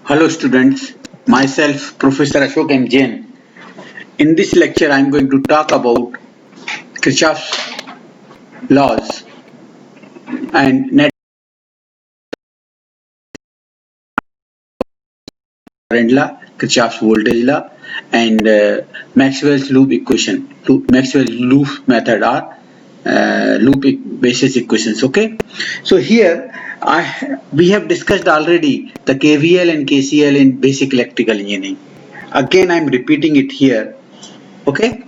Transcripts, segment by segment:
Hello students, myself Professor Ashok M. Jain. In this lecture I am going to talk about Kirchhoff's laws and net current law, Kirchhoff's voltage law and Maxwell's loop equation. Maxwell's loop method are basis equations. Okay, so here we have discussed already the KVL and KCL in basic electrical engineering. Again I am repeating it here. Okay.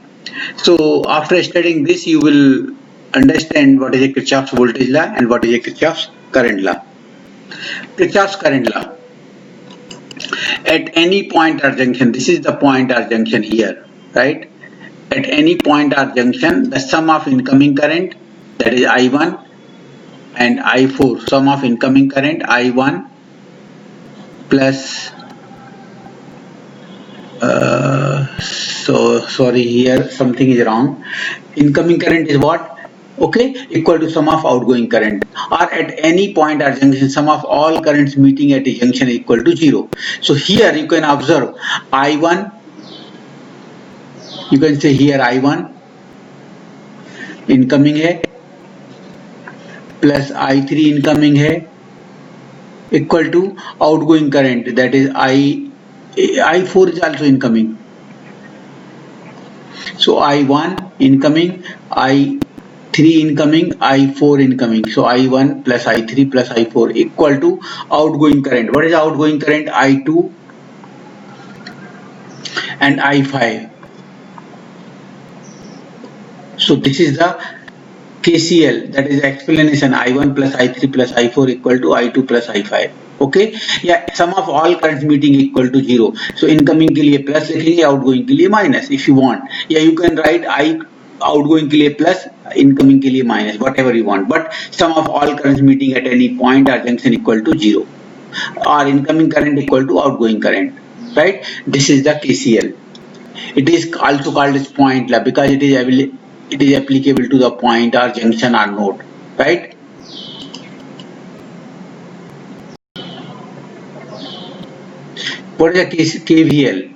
So after studying this, you will understand what is a Kirchhoff's voltage law and what is a Kirchhoff's current law. Kirchhoff's current law. At any point or junction, this is the point or junction here, right? At any point or junction, the sum of incoming current, that is I1, and I4, sum of incoming current I1 plus so sorry, here something is wrong. Incoming current is what? Okay, equal to sum of outgoing current, or at any point or junction sum of all currents meeting at a junction is equal to 0. So here you can observe I1, you can say here I1 incoming है plus I3 incoming है equal to outgoing current, that is I4 is also incoming. So I1 incoming, I3 incoming, I4 incoming. So I1 plus I3 plus I4 equal to outgoing current. What is outgoing current? I2 and I5. So this is the KCL, that is explanation. I1 plus I3 plus I4 equal to I2 plus I5. Okay, yeah, sum of all currents meeting equal to 0. So incoming के लिए plus लिखेंगे, outgoing के लिए minus if you want. Yeah, you can write I outgoing के लिए plus, incoming के लिए minus, whatever you want. But sum of all currents meeting at any point or junction equal to 0, or incoming current equal to outgoing current. Right? This is the KCL. It is also called as point law because it is applicable to the point or junction or node. Right? What is the KVL?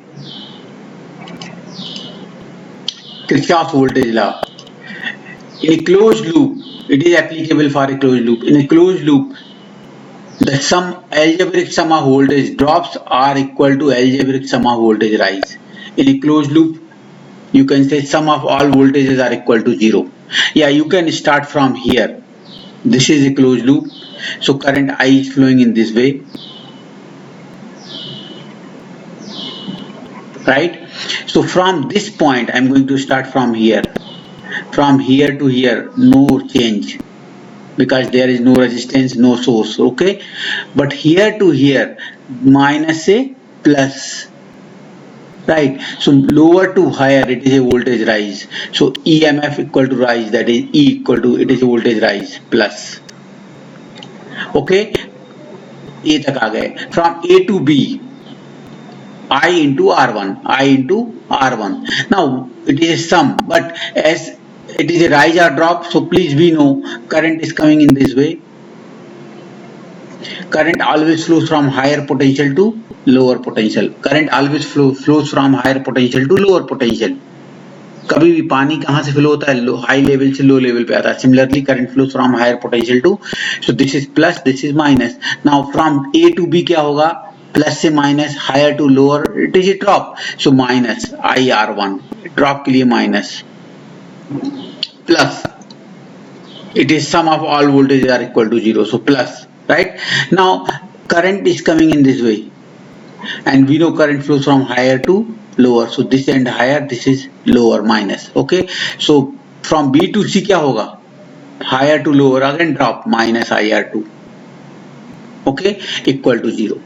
Kirchhoff's voltage law. In a closed loop, it is applicable for a closed loop. In a closed loop, the algebraic sum of voltage drops are equal to algebraic sum of voltage rise. In a closed loop, you can say sum of all voltages are equal to 0. Yeah, you can start from here. This is a closed loop, so current I is flowing in this way. Right? So from this point, I am going to start from here. From here to here, no change because there is no resistance, no source. Okay, but here to here, minus a plus. Right? So lower to higher, it is a voltage rise. So EMF equal to rise, that is E equal to, it is a voltage rise plus. Okay, A तक आ गए. From A to B, I into R1. Now it is a sum, but as it is a rise or drop, so please we know current is coming in this way. Current always flows from higher potential to lower potential. Current always flows from higher potential to lower potential. कभी भी पानी कहाँ से flow होता है? High level से low level पे आता है. Similarly, current flows from higher potential to, so this is plus, this is minus. Now from A to B क्या होगा? प्लस से minus, higher to lower, it is a drop. So minus IR1, drop के लिए minus, plus it is sum of all voltages are equal to 0, so plus. Right? Now current is coming in this way, and we know current flows from higher to lower, so this end higher, this is lower, minus. Okay, so from B to C क्या होगा? Higher to lower, again drop, minus IR2. Okay, equal to 0.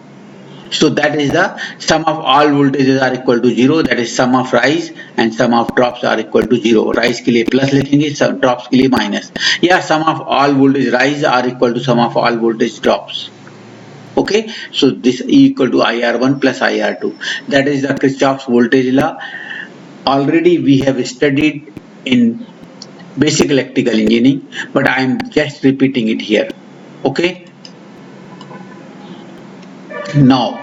So that is the sum of all voltages are equal to 0, that is sum of rise, and sum of drops are equal to 0. Rise के लिए plus लिखेंगे, drops के लिए minus. Yeah, sum of all voltage rise are equal to sum of all voltage drops. Okay, so this E equal to IR1 plus IR2. That is the Kirchhoff's voltage law. Already we have studied in basic electrical engineering, but I am just repeating it here. Okay. Now,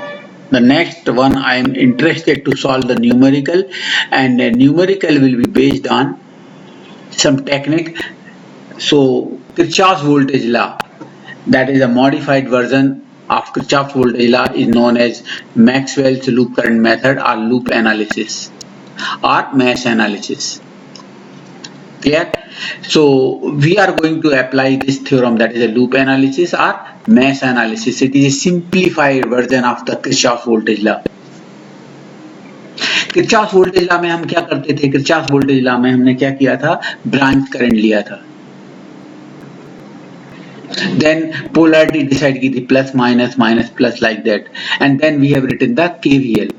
the next one I am interested to solve the numerical, and the numerical will be based on some technique. So, Kirchhoff's voltage law, that is a modified version of Kirchhoff's voltage law, is known as Maxwell's loop current method or loop analysis or mesh analysis. Clear? So we are going to apply this theorem, that is a loop analysis or mesh analysis. It is a simplified version of the Kirchhoff's voltage law. Kirchhoff's voltage law में हम क्या करते थे? Kirchhoff's voltage law में हमने क्या किया था? ब्रांच करंट लिया था, then polarity decide की थी plus minus minus plus like that, and then we have written the KVL.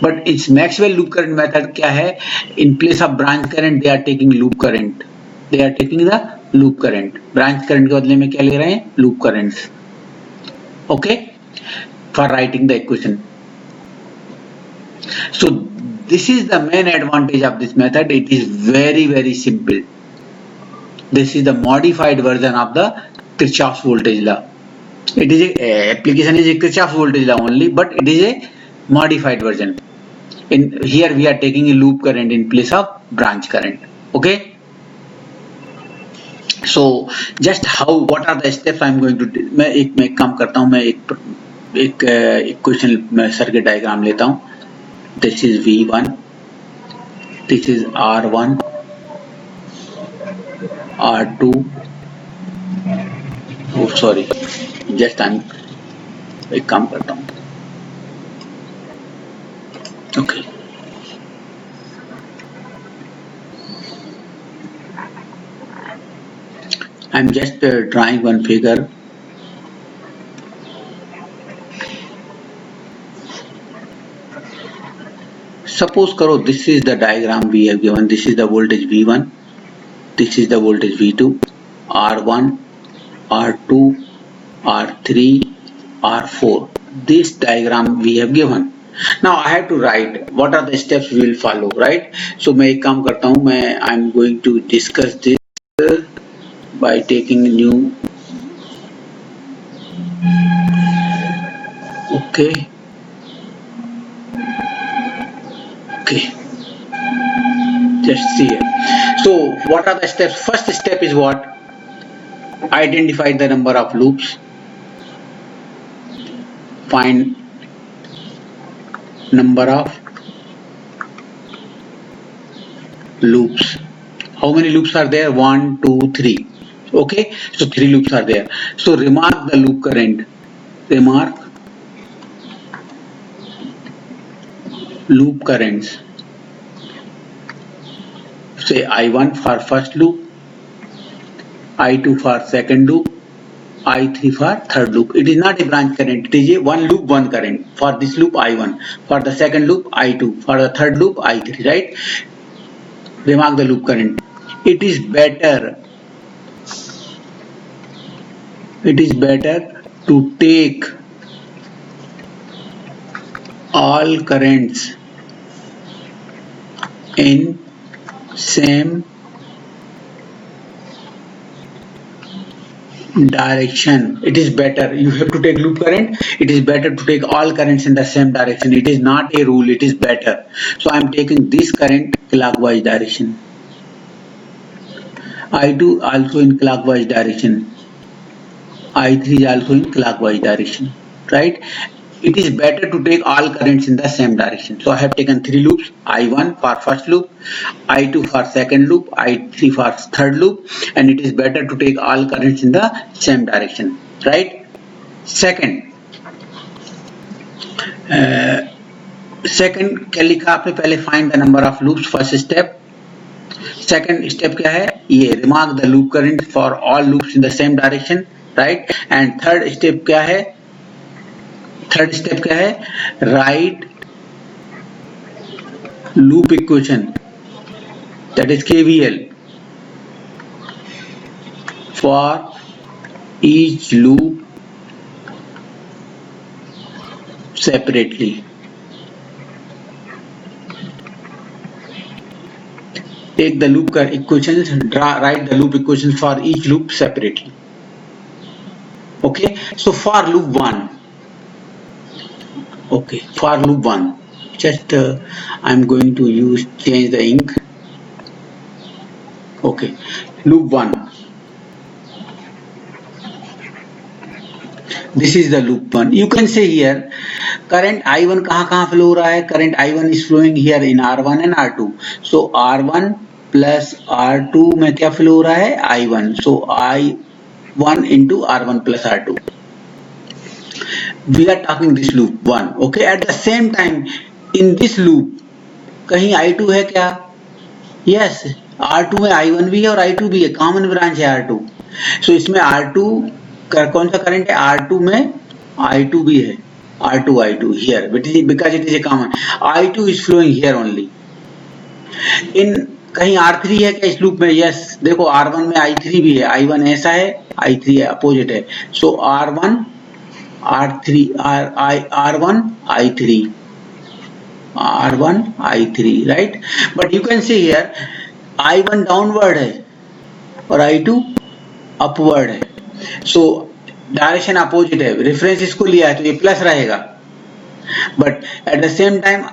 But its Maxwell loop current method क्या है? In place of branch current they are taking loop current. They are taking the loop current. Branch current के बदले में क्या ले रहे हैं? Loop currents. Okay? For writing the equation. So this is the main advantage of this method. It is very simple. This is the modified version of the Kirchhoff's voltage law. It is a application is a Kirchhoff's voltage law only, but it is a modified version. In here we are taking a loop current in place of branch current. Okay. So just how, what are the steps I am going to do? मैं एक काम करता हूँ, मैं एक equation circuit diagram लेता हूँ. This is V1, this is R1, R2. Oh sorry, just I'm एक काम करता हूँ. Okay. I'm just drawing one figure. Suppose करो this is the diagram we have given. This is the voltage V1. This is the voltage V2. R1, R2, R3, R4. This diagram we have given. Now I have to write what are the steps we will follow, right? So मैं एक काम करता हूँ, मैं I'm going to discuss this by taking new. Okay. Just see it. So what are the steps? First step is what? Identify the number of loops. Find number of loops. How many loops are there? 1, 2, 3. Okay, so 3 loops are there. So remark the loop current. Remark loop currents. Say I1 for first loop, I2 for second loop, I3 for third loop. It is not a branch current, it is a one loop one current. For this loop I1, for the second loop I2, for the third loop I3, right? Remark the loop current. It is better to take all currents in same direction. It is better. You have to take loop current. It is better to take all currents in the same direction. It is not a rule. It is better. So I am taking this current clockwise direction. I2 also in clockwise direction. I3 is also in clockwise direction. Right? It is better to take all currents in the same direction. So I have taken 3 loops, I1 for first loop, I2 for second loop, I3 for third loop, and it is better to take all currents in the same direction, right? Second क्या लिखा आपने? पहले find the number of loops, first step. Second step क्या है? ये remark the loop current for all loops in the same direction, right? And third step क्या है? Third step क्या है? Right loop equation, that is KVL for each loop separately. Take the loop equations, write the loop equations for each loop separately. Okay, so for loop 1, Okay, for loop 1, just I'm going to change the ink. Okay, loop 1, this is the loop 1. You can say here current I1 कहाँ flow हो रहा है? Current I1 is flowing here in R1 and R2. So R1 plus R2 में क्या flow हो रहा है? I1. So I1 into R1 plus R2. We are talking this loop 1. Okay, at the same time in this loop कहीं I2 है क्या? Yes, R2 में I1 भी है और I2 भी है, कॉमन ब्रांच है R2. So इसमें R2 का कौन सा करंट है? R2 में I2 भी है, R2 here, because it is a common. I2 is flowing here only. In कहीं R3 है क्या इस लूप में? Yes, देखो R1 में I3 भी है, I1 ऐसा है, I3 है, अपोजिट है. So R1 I3, right? But you can see here I1 downward है और I2 अपवर्ड है. So डायरेक्शन अपोजिट है, रेफरेंस इसको लिया है तो ये प्लस रहेगा. But at the same time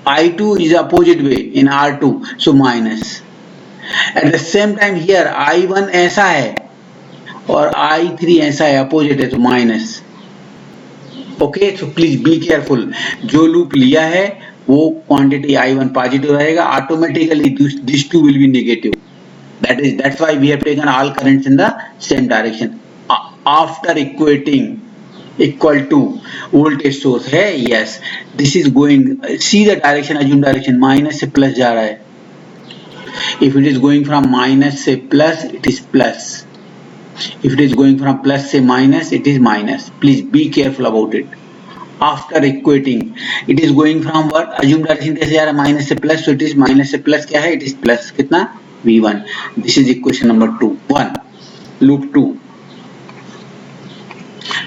I2 is opposite way in R2, so minus. At the same time here I1 ऐसा है और I3 ऐसा है, अपोजिट है, तो minus. Okay, so please be careful. जो लूप लिया है वो क्वांटिटी I1 पॉजिटिव रहेगा, automatically this two will be negative. That's why we have taken all currents in the same direction. After equating equal to voltage source है, yes, this is going, see the direction, assume direction, minus से plus जा रहा है. If it is going from minus से plus, it is plus. If it is going from plus से minus, it is minus. Please be careful about it. After equating, it is going from what? Assume direction कैसे जा रहा है? Minus से plus, so it is minus से plus क्या है? It is plus कितना? V1. This is equation number 2. 1. Loop 2.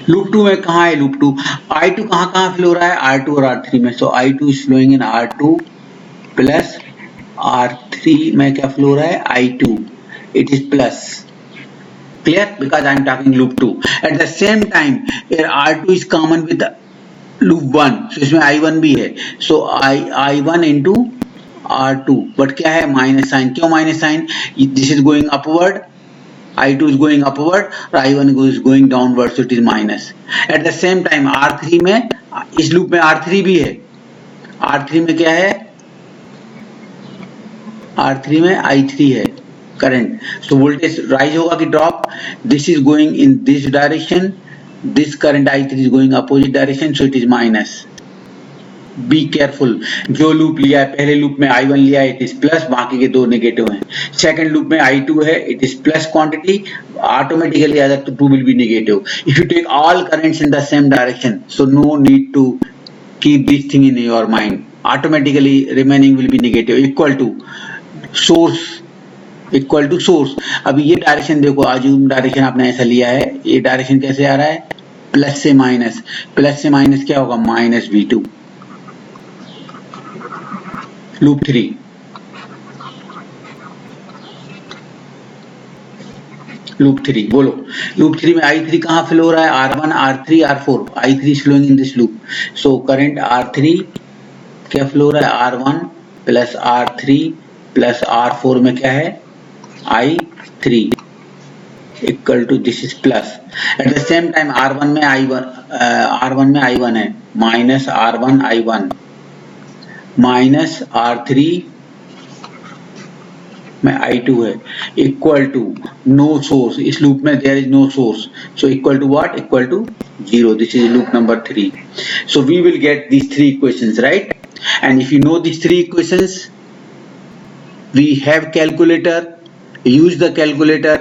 Loop 2 में कहाँ है? Loop 2. I2 कहाँ फ्लो हो रहा है? R2 और R3 में. So I2 is flowing in R2 plus R3 में क्या फ्लो हो रहा है? I2. It is plus. Clear? Because I am talking loop 2. At the same time, here R2 is common with loop 1. So इसमें I1 भी है. So I1 into R2. But क्या है? Minus sine. क्यों minus sine? This is going upward. I2 is going upward और I1 is going downward, so it is minus. At the same time R3 में, इस loop में R3 भी है. R3 में क्या है? R3 में I3 है करंट. So voltage rise होगा कि drop? This is going in this direction. This current I3 is going opposite direction, so it is minus. Be careful. जो लूप लिया है, पहले लूप में I1 लिया है, it is plus, बाकी के दो नेगेटिव हैं. सेकंड लूप में I2 है, it is plus quantity, automatically other two will be negative. If you take all currents in the same direction, so no need to keep this thing in your mind. Automatically remaining will be negative. Equal to source. Equal to source. अभी ये direction देखो, assume direction आपने ऐसा लिया है, ये direction कैसे आ रहा है? प्लस से माइनस. प्लस से माइनस क्या होगा? Minus V2. लूप 3. लूप 3 बोलो. लूप 3 में I3 कहाँ फ्लो हो रहा है? R1, R3, R4. I3 is flowing in this loop. So current R3 क्या फ्लो हो रहा है? R1 plus R3 plus R4 में क्या है? I3 equal to this is plus. At the same time R1 में I1 है, minus R1 I1 minus R3 में I2 है, इक्वल टू नो सोर्स. इस लूप में there is no source, so equal to what? Equal to 0. This is loop number 3. So we will get these 3 equations, right? And if you know these 3 equations, we have calculator. Use the calculator.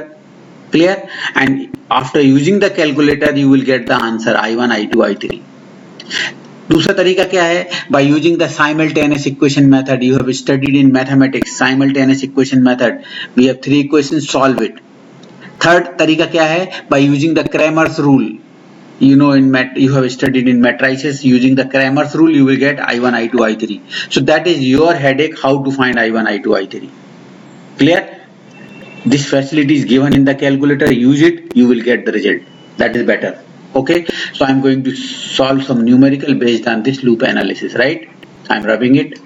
Clear? And after using the calculator you will get the answer I1, I2, I3. दूसरा तरीका क्या है? By using the simultaneous equation method. You have studied in mathematics simultaneous equation method. We have 3 equations, solve it. Third तरीका क्या है? By using the Cramer's rule. You know, you have studied in matrices. Using the Cramer's rule you will get I1, I2, I3. So that is your headache, how to find I1, I2, I3. Clear? This facility is given in the calculator. Use it, you will get the result. That is better. Okay, so I'm going to solve some numerical based on this loop analysis, right? I'm rubbing it.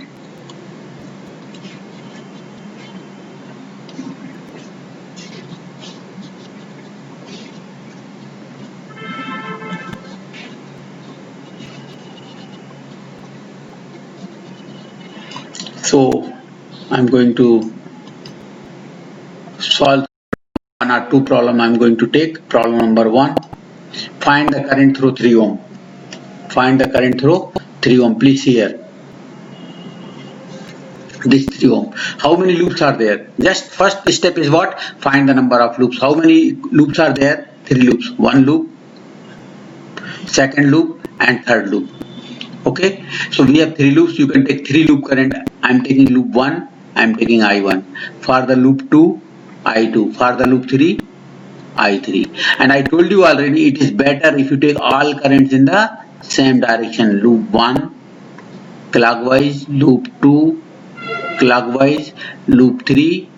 So I'm going to solve one or two problem. I'm going to take problem number 1. Find the current through 3 ohm. Find the current through 3 ohm. Please here. This 3 ohm. How many loops are there? Just first step is what? Find the number of loops. How many loops are there? 3 loops. 1 loop, second loop, and third loop. Okay, so we have 3 loops. You can take 3 loop current. I'm taking loop 1. I'm taking I1. For the loop 2, I2. For the loop 3, I3. And I told you already, it is better if you take all currents in the same direction. Loop 1 clockwise, loop 2 clockwise, loop 3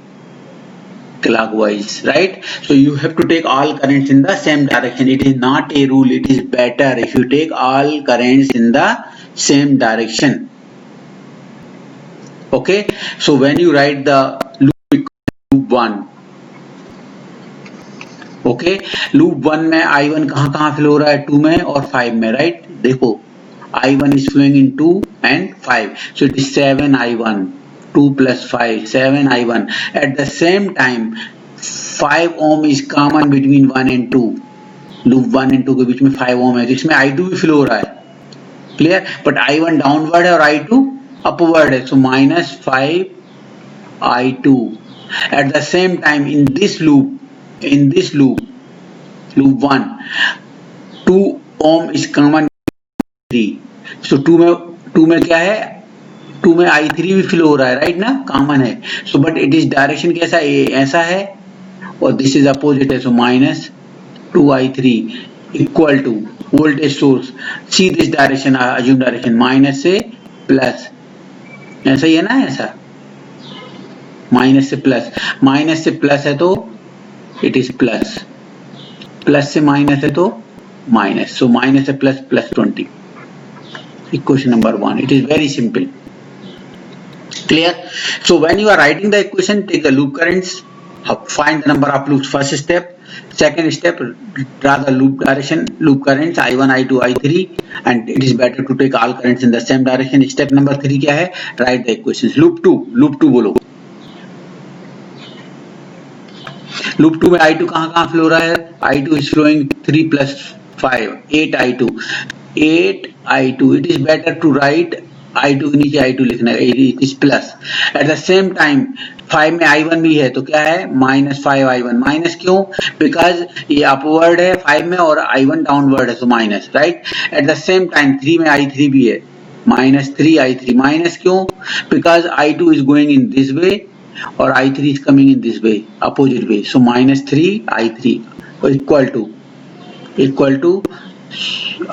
clockwise, right? So you have to take all currents in the same direction. It is not a rule. It is better if you take all currents in the same direction. Okay, so when you write the loop 1, okay, loop 1 में I1 कहाँ fill हो रहा है? 2 में और 5 में, right? देखो I1 is flowing in 2 and 5, so it is 7I1, 2 plus 5, 7I1. At the same time 5 ohm is common between 1 and 2. Loop 1 and 2 के बीच में 5 ohm है, जिसमें I2 भी फ्लो हो रहा है, क्लियर? बट I1 डाउनवर्ड है और I2 अपवर्ड है, so minus 5I2. At the same time in this loop, loop 1, 2 ohm is common 3. So 2 में क्या है? 2 में I3 भी फ्लो हो रहा है, राइट ना? कॉमन है. So but it is direction कैसा है? ऐसा है और दिस इज अपोजिट है, so minus 2I3 equal to voltage source. See this direction, assume direction minus से प्लस. ऐसा ही है ना? ऐसा माइनस से प्लस है तो इट इज प्लस, प्लस से माइनस है तो माइनस, सो माइनस से plus, plus 20. Equation number 1. It is very simple, clear? So when you are writing the equation, take the loop currents, find the number of loops, first step. Second step, draw the loop direction, loop currents I1, I2, I3, and it is better to take all currents in the same direction. Step number 3 क्या है? Write the equations. Loop 2 बोलो. Loop 2 में I2 कहाँ flow हो रहा है? I2 is flowing 3 plus 5, 8I2. 8I2. It is better to write I2 के नीचे I2 लिखना है, it is plus. At the same time 5 में I1 भी है, तो क्या है? Minus 5I1. माइनस क्यों? बिकॉज ये अपवर्ड है 5 में और I1 डाउनवर्ड है, तो minus, right? Eight the same time 3 में I3 भी है, माइनस 3I3. माइनस क्यों? Because I2 is going in this way और I3 is coming in this way, opposite way, so minus 3I3 equal to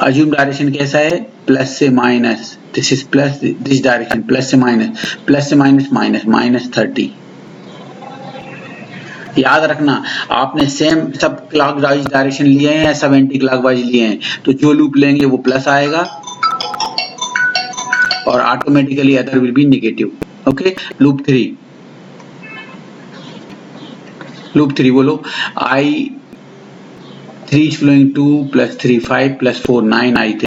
assume direction कैसा है? Plus से minus, this is plus, this direction plus से minus, minus 30. याद रखना, आपने same सब clockwise direction लिए हैं या सब एंटी क्लॉकवाइज लिए हैं, तो जो लूप लेंगे वो प्लस आएगा और automatically other will be negative. Okay, loop 3 बोलो. I3 is flowing 2 plus 3 5 plus 4 9I3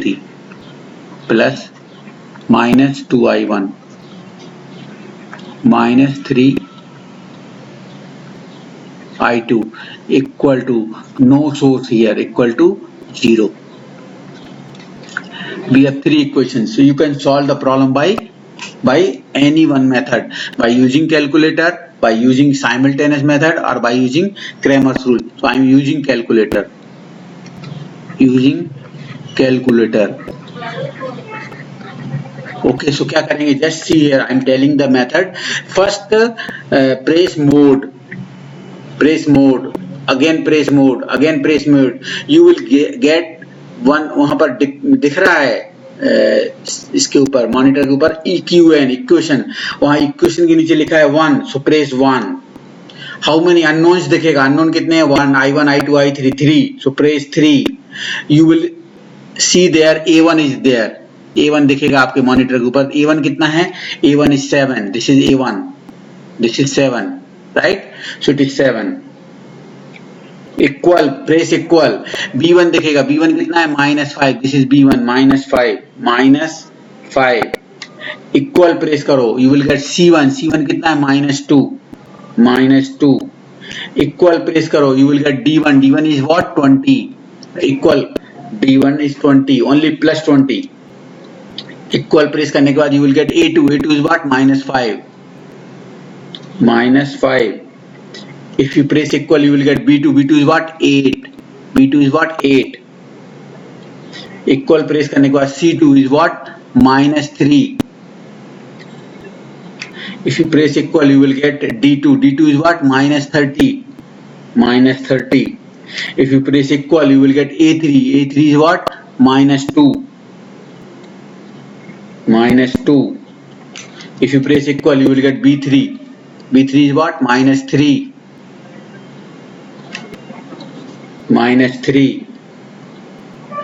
plus minus 2I1 minus 3I2 equal to no source here, equal to 0. We have 3 equations, so you can solve the problem by any one method, by using calculator, by using simultaneous method, or by using Cramer's rule. So I am using calculator. Okay, so क्या करेंगे? Just see here, I am telling the method. First press mode, again press mode. You will get one, वहां पर दिख रहा है इसके ऊपर, monitor के ऊपर EQN, इक्वेशन. वहां इक्वेशन के नीचे लिखा है 1, सो प्रेस 1. हाउ मेनी अननोन्स दिखेगा? अननोन कितने हैं? 1, I1, I2, I3, 3, so press 3. you will see there A1 is there. A1 दिखेगा आपके मॉनिटर के ऊपर. A1 कितना है? A1 is 7. This is A1. This is 7. Right? So it is 7. Equal, press equal. B1 दिखेगा. B1 कितना है? -5. This is B1 -5. Equal press करो. You will get C1. C1 कितना है? -2. Equal press करो. You will get D1. D1 is what? 20. Equal. D1 is 20. Only plus 20. Equal press करने के बाद you will get A2. A2 is what? -5. If you press equal, you will get B2. B2 is what? 8. B2 is what? 8. Equal press करने के बाद C2 is what? -3. If you press equal, you will get D2. D2 is what? -30. If you press equal, you will get A3. A3 is what? -2. If you press equal, you will get B3. B3 is what? -3.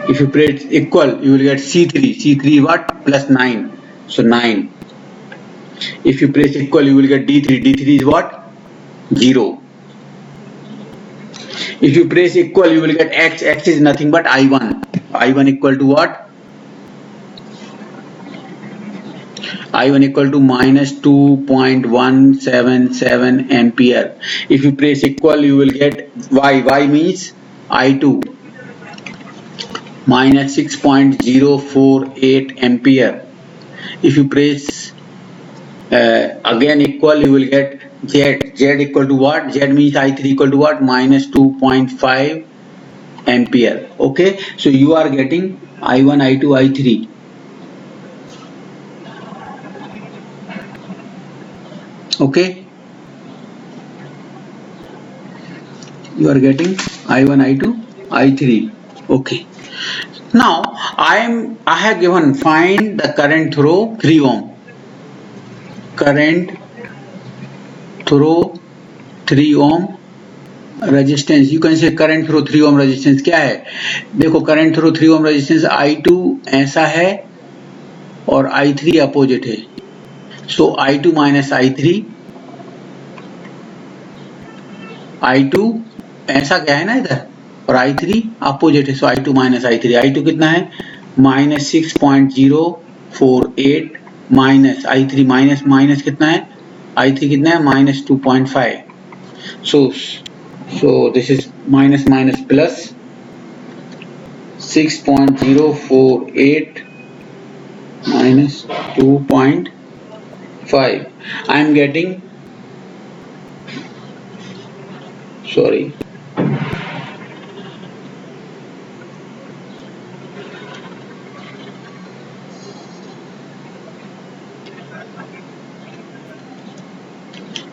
If you press equal, you will get C3. C3 is what? +9. So 9. If you press equal, you will get D3. D3 is what? 0. If you press equal, you will get X. X is nothing but I1. I1 equal to what? I1 equal to -2.177 ampere. If you press equal, you will get Y. Y means I2 -6.048 ampere. If you press again equal, you will get Z. Z equal to what? Z means I3 equal to what? -2.5 ampere. Okay, so you are getting I1, I2, I3. Okay, you are getting I1, I2, I3. Okay, now I have given find the current through 3 ohm. Current through 3 ohm resistance. You can say current through 3 ohm resistance क्या है? देखो current through 3 ohm resistance I2 ऐसा है और I3 opposite है. So I2 minus I3. I2 ऐसा क्या है ना इधर और I3 अपोजिट है. So I2 minus I3. I2 कितना है? -6.048 minus I3 minus कितना है? I3 कितना है? -2.5. So this is minus plus 6.048 minus 2.5. I am getting, sorry,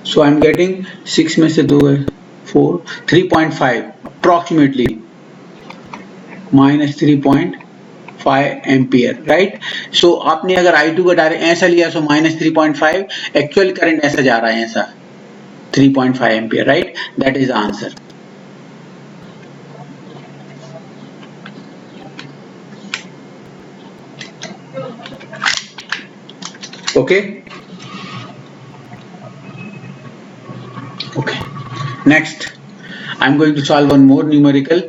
so I am getting 6 में से 2 है 4, 3.5 approximately -3.5 एम्पियर. राइट. सो आपने अगर I2 का डायरेक्ट ऐसा लिया सो -3.5, एक्चुअल करंट ऐसा जा रहा है ऐसा 3.5 ampere. Right, that is the answer. Okay. Next, I am going to solve one more numerical.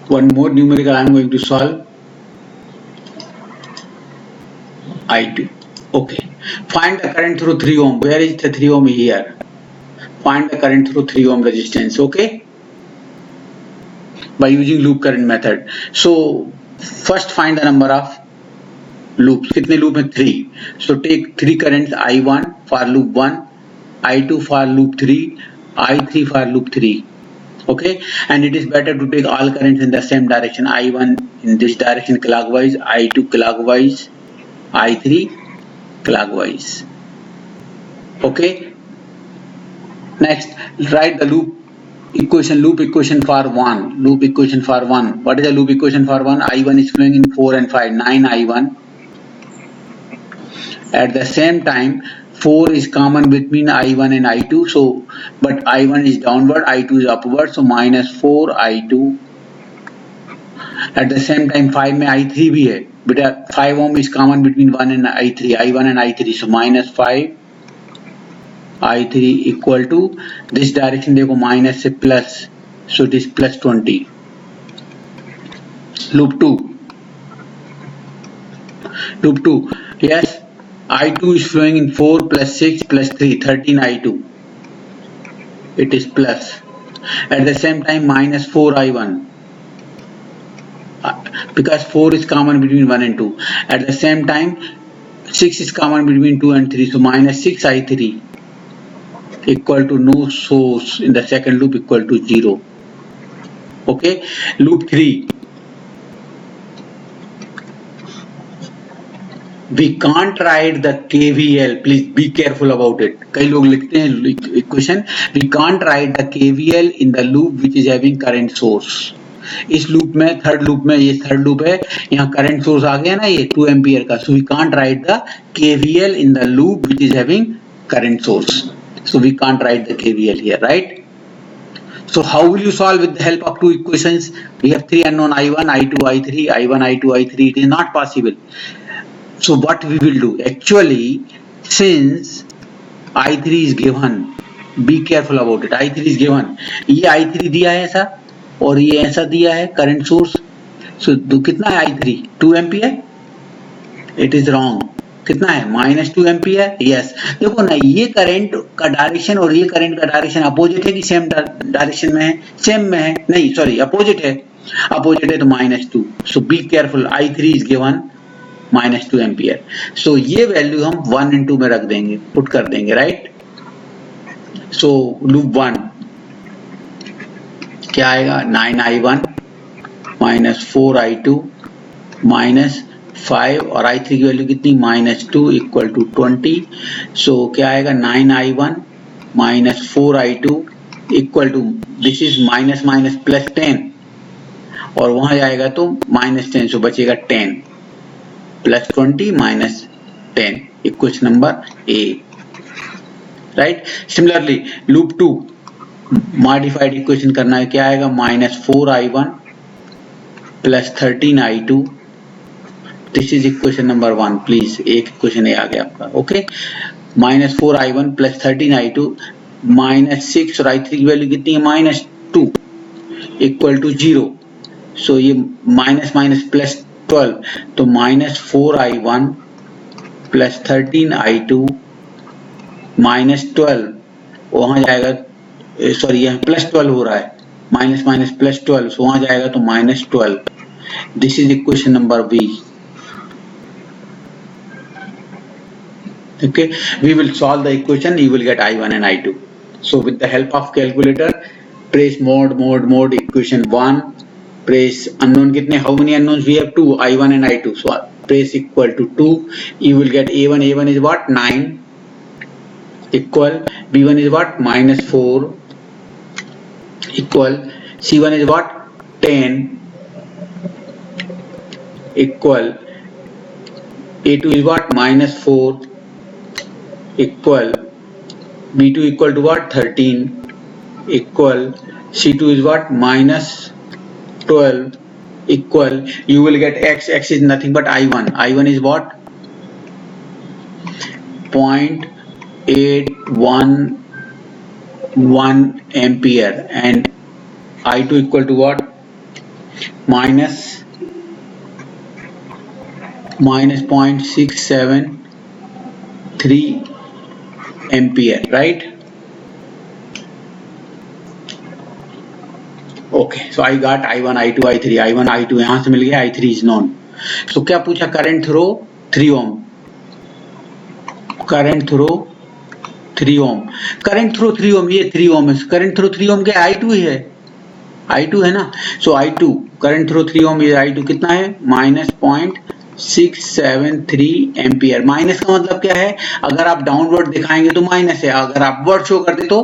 One more numerical I am going to solve. I2. Okay. Find the current through 3 ohm. Where is the 3 ohm? Here. Find the current through 3 ohm resistance. Okay. By using loop current method. So first find the number of loops. कितने loop हैं? 3. So take 3 currents, I1 for loop 1, I2 for loop 3, I3 for loop 3. Okay, and it is better to take all currents in the same direction. I1 in this direction clockwise, I2 clockwise, I3 clockwise. Okay. Next, write the loop equation for 1. Loop equation for 1. What is the loop equation for 1? I1 is flowing in 4 and 5. 9 I1 At the same time 4 is common between I1 and I2, so but I1 is downward, I2 is upward, so minus 4 I2. At the same time 5 में I3 भी है बेटा, 5 ohm is common between 1 and I3, I1 and I3, so minus 5 I3 equal to this direction देखो minus से plus, so it is plus 20. Loop 2, yes, I2 is flowing in 4 plus 6 plus 3, 13 I2, it is plus. At the same time minus 4 I1, because 4 is common between 1 and 2. At the same time 6 is common between 2 and 3, so minus 6 I3 equal to no source in the second loop equal to 0. Okay, loop 3, we can't write the KVL, please be careful about it. कई लोग लिखते हैं equation, we can't write the KVL in the loop which is having current source. इस loop में, third loop में, ये third loop है, यहाँ करंट सोर्स आ गया ना, ये 2 एम्पियर का, so we can't write the KVL in the loop which is having current source, so we can't write the KVL here, right? So how will you solve with the help of two equations? We have three unknown I1, I2, I3, I1, I2, I3, it is not possible. So what we will do, actually since I3 is given, be careful about it, I3 is given, ये I3 दिया है ऐसा और ये ऐसा दिया है current source, सो कितना है I3, 2 ampere, it is wrong, कितना है माइनस 2 एम्पियर, यस। देखो ना, ये करंट का डायरेक्शन और ये करंट का डायरेक्शन अपोजिट है कि सेम डायरेक्शन में है, सेम में है, नहीं सॉरी अपोजिट है, अपोजिट है तो minus 2, so be careful, I3 is given minus 2 ampere, so ये वैल्यू हम 1 and 2 में रख देंगे, पुट कर देंगे, राइट। सो लूप 1 क्या आएगा, 9I1 माइनस 4I2 माइनस 5 और I3 की वैल्यू कितनी, माइनस 2 इक्वल टू 20, सो क्या आएगा 9I1 minus 4I2 equal to, this is minus minus plus 10 और वहां जाएगा तो माइनस 10, सो बचेगा 10 plus 20 minus 10, equation number A, right. Similarly loop 2 modified equation करना है, क्या आएगा minus 4I1 plus 13I2, this is equation number 1, please एक इक्वेशन आ गया आपका, okay. Minus 4I1 plus 13I2 minus 6 और I3 की वैल्यू कितनी है, माइनस 2 इक्वल टू 0, सो ये माइनस माइनस प्लस 12, तो minus 4I1 plus 13I2 minus 12, वहां जाएगा, सॉरी यहाँ प्लस 12 हो रहा है, माइनस माइनस प्लस 12, सो वहां जाएगा तो minus 12, this is equation number B. Okay, we will solve the equation, you will get I1 and I2. So with the help of calculator, press mod equation 1, press unknown कितने, how many unknowns we have, 2, I1 and I2, so press equal to 2, you will get A1 is what, 9 equal, B1 is what, minus 4 equal, C1 is what, 10 equal, A2 is what, minus 4 equal, B2 equal to what, 13 equal, C2 is what, minus 12 equal, you will get X is nothing but I1 is what, 0.811 ampere and I2 equal to what, minus 0.673 ampere, right? Okay, so I got I1, I2, I3, I1, I2 यहां से मिल गया, I3 is known. So क्या पूछा, current throw 3 ohm, current throw 3 ohm, current throw 3 ohm, ये 3 ohm है, current throw 3 ohm क्या, I2 ही है, I2 है ना, so I2 current throw 3 ohm, ये I2 कितना है, माइनस 0.673 एम्पियर। माइनस का मतलब क्या है, अगर आप डाउनवर्ड दिखाएंगे तो माइनस है, अगर अपवर्ड शो करते तो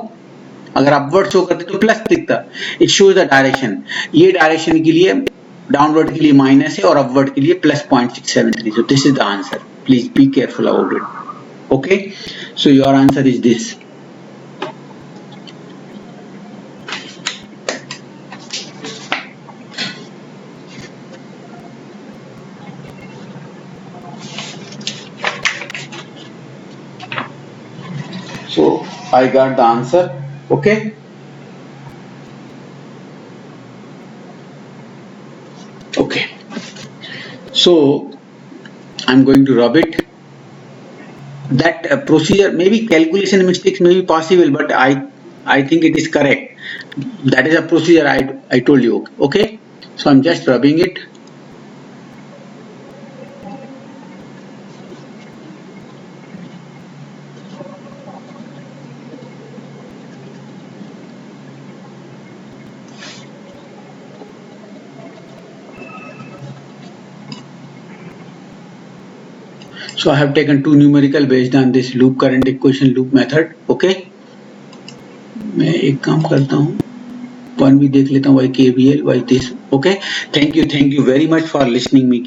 प्लस दिखता, इट शोज द डायरेक्शन, ये डायरेक्शन के लिए डाउनवर्ड के लिए माइनस है और अपवर्ड के लिए plus 0.673, so this is the answer. Please be careful about it. Okay, so your answer is this. So I got the answer. Okay. Okay. So I'm going to rub it. That procedure, maybe calculation mistakes may be possible, but I think it is correct. That is a procedure I told you. Okay. So I'm just rubbing it. So I have taken two numerical based on this loop current equation loop method. Okay. मैं एक काम करता हूँ, one भी देख लेता हूँ, why KVL, why this. Okay. Thank you very much for listening me.